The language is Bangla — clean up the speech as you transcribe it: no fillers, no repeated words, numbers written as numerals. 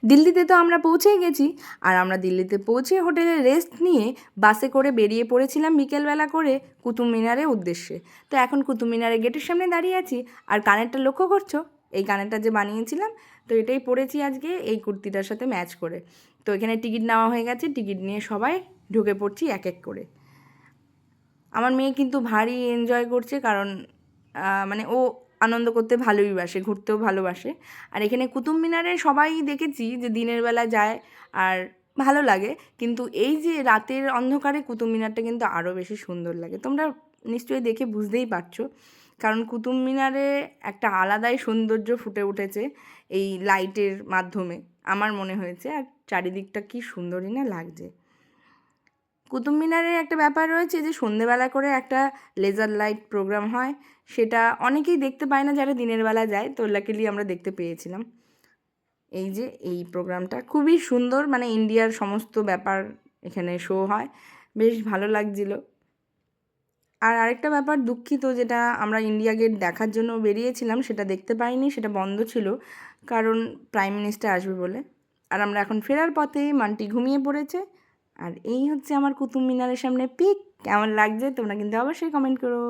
দিল্লিতে তো আমরা পৌঁছেই গেছি, আর আমরা দিল্লিতে পৌঁছে হোটেলে রেস্ট নিয়ে বাসে করে বেরিয়ে পড়েছিলাম বিকেলবেলা করে কুতুব মিনারের উদ্দেশ্যে। তো এখন কুতুব মিনারের গেটের সামনে দাঁড়িয়ে আছি, আর কানেরটা লক্ষ্য করছো, এই কানেরটা যে বানিয়েছিলাম, তো এটাই পরেছি আজকে এই কুর্তিটার সাথে ম্যাচ করে। তো এখানে টিকিট নেওয়া হয়ে গেছে, টিকিট নিয়ে সবাই ঢুকে পড়ছি এক এক করে। আমার মেয়ে কিন্তু ভারী এনজয় করছে, কারণ মানে ও আনন্দ করতে ভালোই বাসে, ঘুরতেও ভালোবাসে। আর এখানে কুতুব মিনারে সবাই দেখেছি যে দিনের বেলা যায় আর ভালো লাগে, কিন্তু এই যে রাতের অন্ধকারে কুতুব মিনারটা কিন্তু আরও বেশি সুন্দর লাগে। তোমরা নিশ্চয়ই দেখে বুঝতেই পারছো, কারণ কুতুব মিনারে একটা আলাদাই সৌন্দর্য ফুটে উঠেছে এই লাইটের মাধ্যমে, আমার মনে হয়েছে। আর চারিদিকটা কি সুন্দরই না লাগছে। কুতুব মিনারের একটা ব্যাপার রয়েছে যে সন্ধেবেলা করে একটা লেজার লাইট প্রোগ্রাম হয়, সেটা অনেকেই দেখতে পায় না যারা দিনের বেলা যায়, তো লাকিলি আমরা দেখতে পেয়েছিলাম। এই যে এই প্রোগ্রামটা খুবই সুন্দর, মানে ইন্ডিয়ার সমস্ত ব্যাপার এখানে শো হয়, বেশ ভালো লাগছিল। আর আরেকটা ব্যাপার দুঃখিত, যেটা আমরা ইন্ডিয়া গেট দেখার জন্য বেরিয়েছিলাম সেটা দেখতে পাইনি, সেটা বন্ধ ছিল, কারণ প্রাইম মিনিস্টার আসবে বলে। আর আমরা এখন ফেরার পথে, মান্টি ঘুমিয়ে পড়েছে। আর এই হচ্ছে আমার কুতুব মিনারের সামনে পিক। কেমন লাগছে তোমরা কিন্তু অবশ্যই কমেন্ট করো।